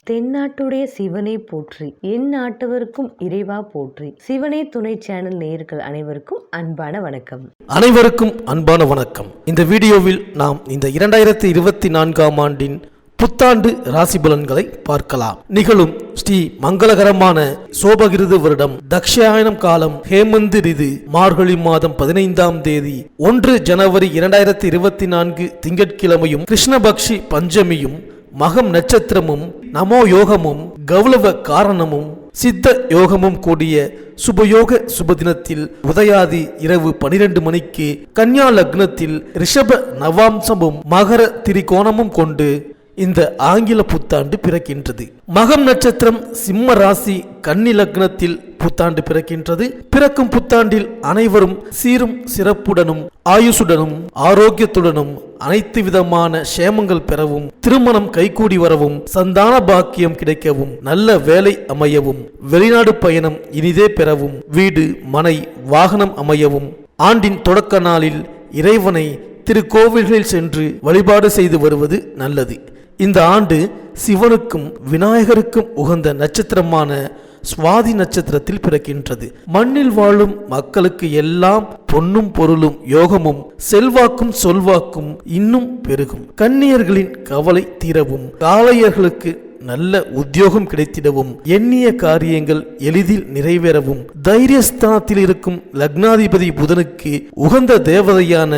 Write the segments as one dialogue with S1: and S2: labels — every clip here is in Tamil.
S1: தென்னாட்டுடைய சிவனை போற்றி, என் நாட்டவருக்கும் இறைவா போற்றி. சிவனே துணை சேனல் நேயர்கள் அனைவருக்கும் அன்பான வணக்கம்.
S2: இந்த வீடியோவில் நாம் இந்த 2024ஆம் ஆண்டின் புத்தாண்டு ராசி பலன்களை பார்க்கலாம். நிகழும் ஸ்ரீ மங்களகரமான சோபகிருது வருடம் தக்ஷாயனம் காலம் ஹேமந்த் ரிது மார்கழி மாதம் 15ஆம் தேதி 1 ஜனவரி 2024 திங்கட்கிழமையும் கிருஷ்ணபக்ஷி பஞ்சமியும் மகம் நட்சத்திரமும் நமோ யோகமும் கௌளவ காரணமும் சித்த யோகமும் கூடிய சுபயோக சுபதினத்தில் உதயாதி இரவு 12 மணிக்கு கன்யா லக்னத்தில் ரிஷப நவாம்சமும் மகர திரிகோணமும் கொண்டு இந்த ஆங்கில புத்தாண்டு பிறக்கின்றது. மகம் நட்சத்திரம் சிம்ம ராசி கன்னி லக்னத்தில் புத்தாண்டு பிறக்கின்றது. பிறக்கும் புத்தாண்டில் அனைவரும் சீரும் சிறப்புடனும் ஆயுசுடனும் ஆரோக்கியத்துடனும் அனைத்து விதமான சேமங்கள் பெறவும், திருமணம் கைகூடி வரவும், சந்தான பாக்கியம் கிடைக்கவும், நல்ல வேலை அமையவும், வெளிநாடு பயணம் இனிதே பெறவும், வீடு மனை வாகனம் அமையவும், ஆண்டின் தொடக்க நாளில் இறைவனை திருக்கோவில்களில் சென்று வழிபாடு செய்து வருவது நல்லது. இந்த ஆண்டு சிவனுக்கும் விநாயகருக்கும் உகந்த நட்சத்திரமான சுவாதி நட்சத்திரத்தில் பிறக்கின்றது. மண்ணில் வாழும் மக்களுக்கு எல்லாம் பொன்னும் பொருளும் யோகமும் செல்வாக்கும் சொல்வாக்கும் இன்னும் பெருகும். கன்னியர்களின் கவலை தீரவும், காளையர்களுக்கு நல்ல உத்தியோகம் கிடைத்திடவும், எண்ணிய காரியங்கள் எளிதில் நிறைவேறவும், தைரியஸ்தானத்தில் இருக்கும் லக்னாதிபதி புதனுக்கு உகந்த தேவதையான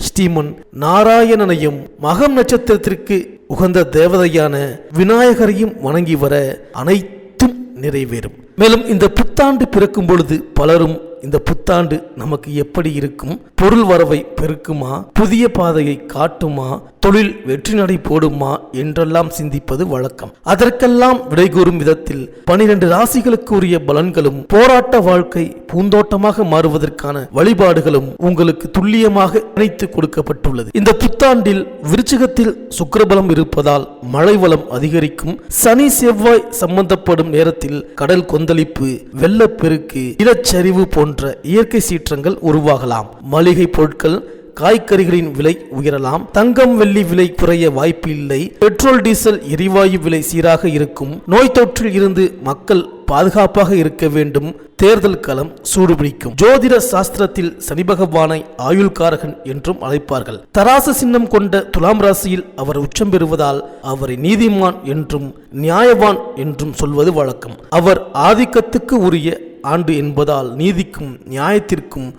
S2: ஸ்ரீமன் நாராயணனையும் மகம் நட்சத்திரத்திற்கு உகந்த தேவதையான விநாயகரையும் வணங்கி வர அனைத்தும் நிறைவேறும். மேலும் இந்த புத்தாண்டு பிறக்கும் பொழுது பலரும் இந்த புத்தாண்டு நமக்கு எப்படி இருக்கும், பொருள் வரவை பெருக்குமா, புதிய பாதையை காட்டுமா, தொழில் வெற்றி நடை போடுமா என்றெல்லாம் சிந்திப்பது வழக்கம். அதற்கெல்லாம் விடைகூறும் விதத்தில் 12 ராசிகளுக்கு உரிய பலன்களும் போராட்ட வாழ்க்கை பூந்தோட்டமாக மாறுவதற்கான வழிபாடுகளும் உங்களுக்கு துல்லியமாக இணைத்து கொடுக்கப்பட்டுள்ளது. இந்த புத்தாண்டில் விருச்சிகத்தில் சுக்கிரபலம் இருப்பதால் மழை வளம் அதிகரிக்கும். சனி செவ்வாய் சம்பந்தப்படும் நேரத்தில் கடல் கொந்தளிப்பு, வெள்ளப்பெருக்கு, நிலச்சரிவு போன்ற இயற்கை சீற்றங்கள் உருவாகலாம். மளிகை பொருட்கள் காய்கறிகளின் விலை உயரலாம். தங்கம் வெள்ளி விலை குறைய வாய்ப்பு இல்லை. பெட்ரோல் டீசல் எரிவாயு விலை சீராக இருக்கும். நோய் தொற்றில் இருந்து மக்கள் பாதுகாப்பாக இருக்க வேண்டும். தேர்தல் களம் சூடுபிடிக்கும். ஜோதிட சாஸ்திரத்தில் சனி பகவானை ஆயுள்காரகன் என்றும் அழைப்பார்கள். தராசு சின்னம் கொண்ட துலாம் ராசியில் அவர் உச்சம் பெறுவதால் அவரை நீதிமான் என்றும் நியாயவான் என்றும் சொல்வது வழக்கம். அவர் ஆதிக்கத்துக்கு உரிய ஆண்டு என்பதால் நீதிக்கும் நியாயத்திற்கும்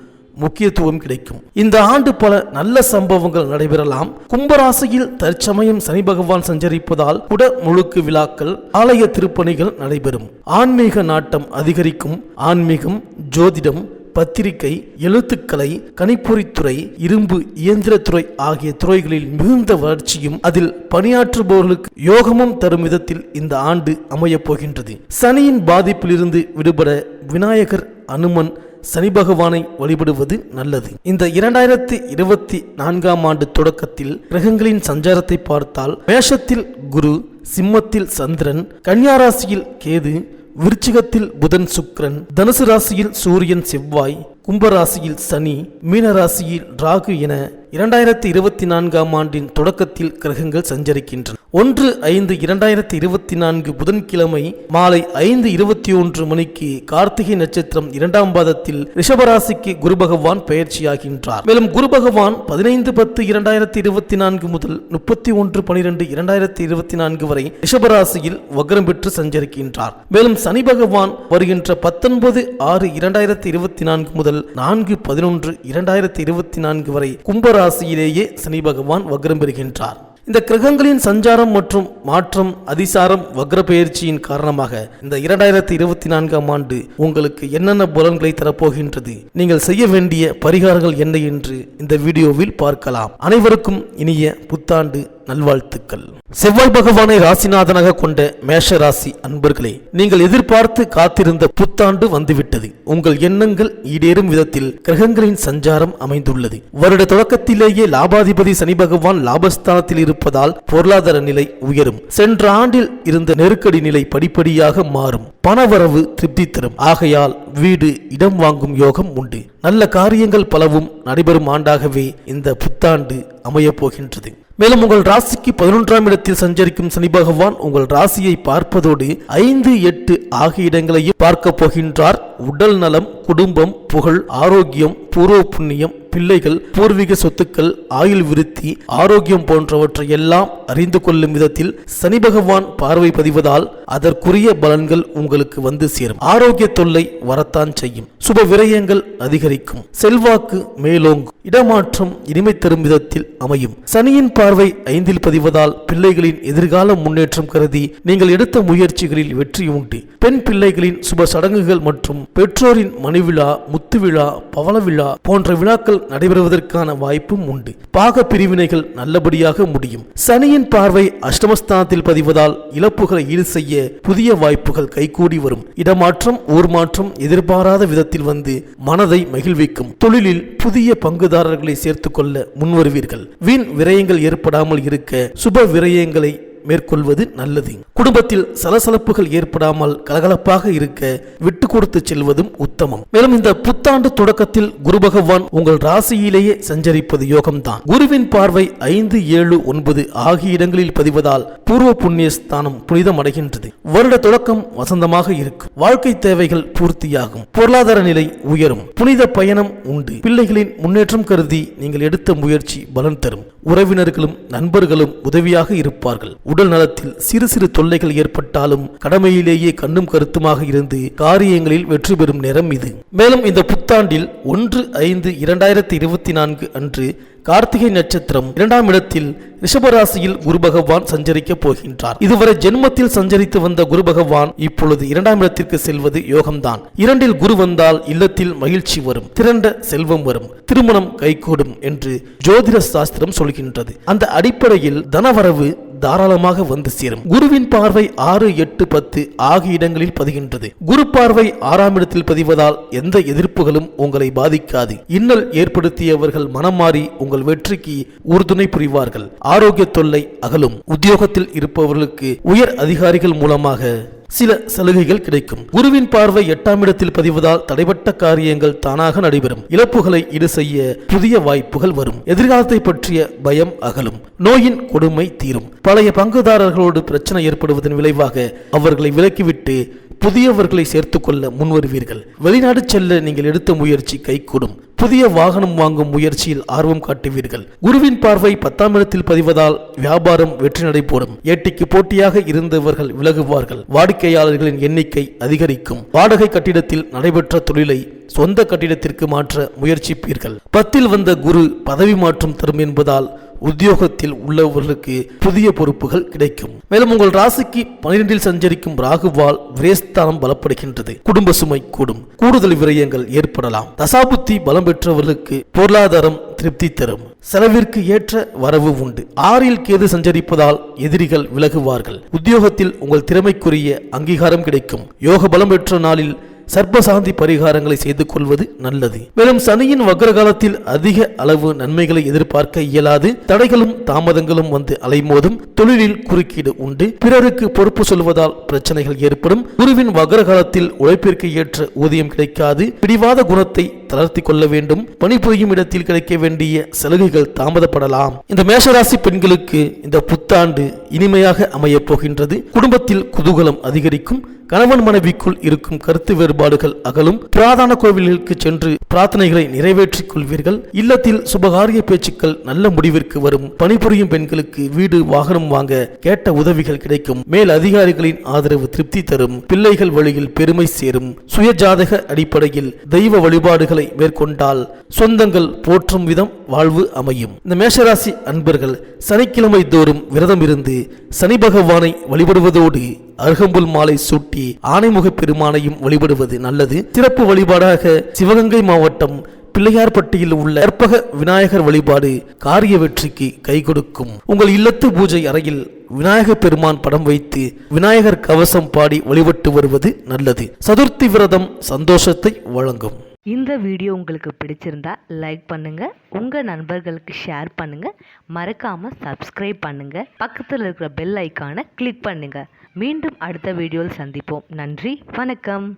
S2: முக்கியத்துவம் கிடைக்கும். இந்த ஆண்டு பல நல்ல சம்பவங்கள் நடைபெறலாம். கும்பராசியில் தற்சமயம் சனி பகவான் சஞ்சரிப்பதால் குட முழுக்கு விழாக்கள், ஆலய திருப்பணிகள் நடைபெறும். ஆன்மீக நாட்டம் அதிகரிக்கும். ஆன்மீகம், ஜோதிடம், பத்திரிகை, எழுத்துக்கலை, கணிப்பொறித்துறை, இரும்பு இயந்திரத்துறை ஆகிய துறைகளில் மிகுந்த வளர்ச்சியும் அதில் பணியாற்றுபவர்களுக்கு யோகமும் தரும் விதத்தில் இந்த ஆண்டு அமையப் போகின்றது. சனியின் பாதிப்பிலிருந்து விடுபட விநாயகர், அனுமன், சனி பகவானை வழிபடுவது நல்லது. இந்த 2024ஆம் ஆண்டு தொடக்கத்தில் கிரகங்களின் சஞ்சாரத்தை பார்த்தால் மேஷத்தில் குரு, சிம்மத்தில் சந்திரன், கன்னியா ராசியில் கேது, விருச்சிகத்தில் புதன் சுக்கிரன், தனுசு ராசியில் சூரியன் செவ்வாய், கும்பராசியில் சனி, மீனராசியில் ராகு என 2024ஆம் ஆண்டின் தொடக்கத்தில் கிரகங்கள் சஞ்சரிக்கின்றன. 1/5/2024 புதன்கிழமை மாலை 5:21 மணிக்கு கார்த்திகை நட்சத்திரம் 2ஆம் பாதத்தில் ரிஷபராசிக்கு குரு பகவான் பெயர்ச்சியாகின்றார். மேலும் குரு பகவான் 15/10/2024 முதல் 31/12/2024 வரை ரிஷபராசியில் வக்ரம் பெற்று சஞ்சரிக்கின்றார். மேலும் சனி பகவான் வருகின்ற 19/6/2024 முதல் 4/11/2024 வரை கும்பராசியிலேயே சனி பகவான் வக்ரம் பெறுகின்றார். இந்த கிரகங்களின் சஞ்சாரம் மற்றும் மாற்றம், அதிசாரம், வக்ர பெயர்ச்சியின் காரணமாக இந்த 2024ஆம் ஆண்டு உங்களுக்கு என்னென்ன பலன்களை தரப்போகின்றது, நீங்கள் செய்ய வேண்டிய பரிகாரங்கள் என்ன என்று இந்த வீடியோவில் பார்க்கலாம். அனைவருக்கும் இனிய புத்தாண்டு நல்வாழ்த்துக்கள். செவ்வாய் பகவானை ராசிநாதனாக கொண்ட மேஷ ராசி அன்பர்களே, நீங்கள் எதிர்பார்த்து காத்திருந்த புத்தாண்டு வந்துவிட்டது. உங்கள் எண்ணங்கள் ஈடேறும் விதத்தில் கிரகங்களின் சஞ்சாரம் அமைந்துள்ளது. வருட தொடக்கத்திலேயே லாபாதிபதி சனி பகவான் லாபஸ்தானத்தில் இருப்பதால் பொருளாதார நிலை உயரும். சென்ற ஆண்டில் இருந்த நெருக்கடி நிலை படிப்படியாக மாறும். பணவரவு திருப்தி தரும். ஆகையால் வீடு இடம் வாங்கும் யோகம் உண்டு. நல்ல காரியங்கள் பலவும் நடைபெறும் ஆண்டாகவே இந்த புத்தாண்டு அமையப் போகின்றது. மேலும் உங்கள் ராசிக்கு 11ஆம் இடத்தில் சஞ்சரிக்கும் சனி பகவான் உங்கள் ராசியை பார்ப்பதோடு 5, 8 ஆகிய இடங்களையும் பார்க்க போகின்றார். உடல் நலம், குடும்பம், புகழ், ஆரோக்கியம், பூர்வ புண்ணியம், பிள்ளைகள், பூர்வீக சொத்துக்கள், ஆயுள் விருத்தி, ஆரோக்கியம் போன்றவற்றை எல்லாம் அறிந்து கொள்ளும் விதத்தில் சனி பகவான் பார்வை பதிவதால் அதற்குரிய பலன்கள் உங்களுக்கு வந்து சேரும். ஆரோக்கிய தொல்லை வரத்தான் செய்யும். சுப விரயங்கள் அதிகரிக்கும். செல்வாக்கு மேலோங்கும். இடமாற்றம் இனிமை தரும் விதத்தில் அமையும். சனியின் பார்வை 5இல் பதிவதால் பிள்ளைகளின் எதிர்கால முன்னேற்றம் கருதி நீங்கள் எடுத்த முயற்சிகளில் வெற்றி உண்டு. பெண் பிள்ளைகளின் சுப சடங்குகள் மற்றும் பெற்றோரின் மணிவிழா, முத்து விழா, பவள விழா போன்ற விழாக்கள் நடைபெறுவதற்கான வாய்ப்பும் உண்டு. பாக பிரிவினைகள் நல்லபடியாக முடியும். சனியின் பார்வை அஷ்டமஸ்தானத்தில் பதிவதால் இழப்புகளை ஈடு செய்ய புதிய வாய்ப்புகள் கைகூடி வரும். இடமாற்றம், ஊர் மாற்றம் எதிர்பாராத விதத்தில் வந்து மனதை மகிழ்விக்கும். தொழிலில் புதிய பங்குதாரர்களை சேர்த்துக் கொள்ள முன்வருவீர்கள். வீண் விரயங்கள் ஏற்படாமல் இருக்க சுப விரயங்களை மேற்கொள்வது நல்லது. குடும்பத்தில் சலசலப்புகள் ஏற்படாமல் கலகலப்பாக இருக்க விட்டு கொடுத்து செல்வதும் உத்தமம். மேலும் இந்த புத்தாண்டு தொடக்கத்தில் குரு பகவான் உங்கள் ராசியிலேயே சஞ்சரிப்பது யோகம்தான். குருவின் பார்வை 5, 7, 9 ஆகிய இடங்களில் பதிவதால் பூர்வ புண்ணிய ஸ்தானம் புனிதம் அடைகின்றது. வருட தொடக்கம் வசந்தமாக இருக்கும். வாழ்க்கை தேவைகள் பூர்த்தியாகும். பொருளாதார நிலை உயரும். புனித பயணம் உண்டு. பிள்ளைகளின் முன்னேற்றம் கருதி நீங்கள் எடுத்த முயற்சி பலன் தரும். உறவினர்களும் நண்பர்களும் உதவியாக இருப்பார்கள். உடல் நலத்தில் சிறு சிறு தொல்லைகள் ஏற்பட்டாலும் கடமையிலேயே கண்ணும் கருத்துமாக இருந்து காரியங்களில் வெற்றி பெறும் நேரம் இது. மேலும் இந்த புத்தாண்டில் 1/5/2024 அன்று கார்த்திகை நட்சத்திரம் 2ஆம் இடத்தில் ரிஷபராசியில் குரு பகவான் சஞ்சரிக்க போகின்றார். இதுவரை ஜென்மத்தில் சஞ்சரித்து வந்த குரு பகவான் இப்பொழுது 2ஆம் இடத்திற்கு செல்வது யோகம்தான். 2இல் குரு வந்தால் இல்லத்தில் மகிழ்ச்சி வரும். திரண்ட செல்வம் வரும். திருமணம் கைகூடும் என்று ஜோதிட சாஸ்திரம் சொல்கின்றது. அந்த அடிப்படையில் தனவரவு தாராளமாக வந்து சேரும். குருவின் பார்வை 6, 8, 10 ஆகிய இடங்களில் பதிகின்றது. குரு பார்வை 6ஆம் இடத்தில் பதிவதால் எந்த எதிர்ப்புகளும் உங்களை பாதிக்காது. இன்னல் ஏற்படுத்தியவர்கள் மனம் மாறி உங்கள் வெற்றிக்கு உறுதுணை புரிவார்கள். ஆரோக்கிய தொல்லை அகலும். உத்தியோகத்தில் இருப்பவர்களுக்கு உயர் அதிகாரிகள் மூலமாக சில சலுகைகள் கிடைக்கும். குருவின் பார்வை 8ஆம் இடத்தில் பதிவதால் தடைப்பட்ட காரியங்கள் தானாக நடைபெறும். இழப்புகளை ஈடு செய்ய புதிய வாய்ப்புகள் வரும். எதிர்காலத்தை பற்றிய பயம் அகலும். நோயின் கொடுமை தீரும். பழைய பங்குதாரர்களோடு பிரச்சனை ஏற்படுவதன் விளைவாக அவர்களை விலக்கிவிட்டு புதியவர்களை சேர்த்துக் கொள்ள முன்வருவீர்கள். வெளிநாடு செல்ல நீங்கள் எடுத்த முயற்சி கைகூடும். புதிய வாகனம் வாங்கும் முயற்சியில் ஆர்வம் காட்டுவீர்கள். குருவின் பார்வை 10ஆம் இடத்தில் பதிவதால் வியாபாரம் வெற்றி நடைபெறும். ஏட்டிக்கு போட்டியாக இருந்தவர்கள் விலகுவார்கள். வாடிக்கையாளர்களின் எண்ணிக்கை அதிகரிக்கும். வாடகை கட்டிடத்தில் நடைபெற்ற தொழிலை சொந்த கட்டிடத்திற்கு மாற்ற முயற்சிப்பீர்கள். 10இல் வந்த குரு பதவி மாற்றம் தரும் என்பதால் உத்தியோகத்தில் உள்ளவர்களுக்கு புதிய பொறுப்புகள் கிடைக்கும். மேலும் உங்கள் ராசிக்கு 12இல் சஞ்சரிக்கும் ராகுவால் விரயஸ்தானம் பலப்படுகின்றது. குடும்ப சுமை கூடும். கூடுதல் விரயங்கள் ஏற்படலாம். தசாபுத்தி பலம் பெற்றவர்களுக்கு பொருளாதாரம் திருப்தி தரும். செலவிற்கு ஏற்ற வரவு உண்டு. 6இல் கேது சஞ்சரிப்பதால் எதிரிகள் விலகுவார்கள். உத்தியோகத்தில் உங்கள் திறமைக்குரிய அங்கீகாரம் கிடைக்கும். யோக பலம் பெற்ற நாளில் சர்ப்பசாந்தி பரிகாரங்களை செய்து கொள்வது நல்லது. மேலும் சனியின் வக்ர காலத்தில் அதிக அளவு நன்மைகளை எதிர்பார்க்க இயலாது. தடைகளும் தாமதங்களும் வந்து அலைமோதும். தொழிலில் குறுக்கீடு உண்டு. பிறருக்கு பொறுப்பு சொல்வதால் பிரச்சனைகள் ஏற்படும். குருவின் வக்ர காலத்தில் உழைப்பிற்கு ஏற்ற ஊதியம் கிடைக்காது. பிடிவாத குணத்தை தளர்த்தி கொள்ள வேண்டும். பணிபுரியும் இடத்தில் கிடைக்க வேண்டிய சலுகைகள் தாமதப்படலாம். இந்த மேஷராசி பெண்களுக்கு இந்த புத்தாண்டு இனிமையாக அமையப் போகின்றது. குடும்பத்தில் குதூகலம் அதிகரிக்கும். கணவன் மனைவிக்குள் இருக்கும் கருத்து வேறுபாடுகள் அகலும். புராதன கோவில்களுக்கு சென்று பிரார்த்தனைகளை நிறைவேற்றிக் கொள்வீர்கள். இல்லத்தில் சுபகாரிய பேச்சுக்கள் நல்ல முடிவிற்கு வரும். பணிபுரியும் பெண்களுக்கு வீடு வாகனம் வாங்க கேட்ட உதவிகள் கிடைக்கும். மேல் அதிகாரிகளின் ஆதரவு திருப்தி தரும். பிள்ளைகள் வழியில் பெருமை சேரும். சுயஜாதக அடிப்படையில் தெய்வ வழிபாடுகளை மேற்கொண்டால் சொந்தங்கள் போற்றும் விதம் வாழ்வு அமையும். இந்த மேஷராசி அன்பர்கள் சனிக்கிழமை தோறும் விரதம் இருந்து சனி பகவானை வழிபடுவதோடு அருகம்புல் மாலை சூட்டி ஆனைமுக பெருமானையும் வழிபடுவது நல்லது. சிறப்பு வழிபாடாக சிவகங்கை மாவட்டம் பிள்ளையார்பட்டியில் உள்ள கற்பக விநாயகர் வழிபாடு காரிய வெற்றிக்கு கை கொடுக்கும். உங்கள் இல்லத்து பூஜை அறையில் விநாயகர் பெருமான் படம் வைத்து விநாயகர் கவசம் பாடி வழிபட்டு வருவது நல்லது. சதுர்த்தி விரதம் சந்தோஷத்தை வழங்கும்.
S1: இந்த வீடியோ உங்களுக்கு பிடிச்சிருந்தா லைக் பண்ணுங்க, உங்க நண்பர்களுக்கு ஷேர் பண்ணுங்க, மறக்காம சப்ஸ்கிரைப் பண்ணுங்க, பக்கத்தில் இருக்கிற பெல் ஐக்கானை கிளிக் பண்ணுங்க. மீண்டும் அடுத்த வீடியோவில் சந்திப்போம். நன்றி, வணக்கம்.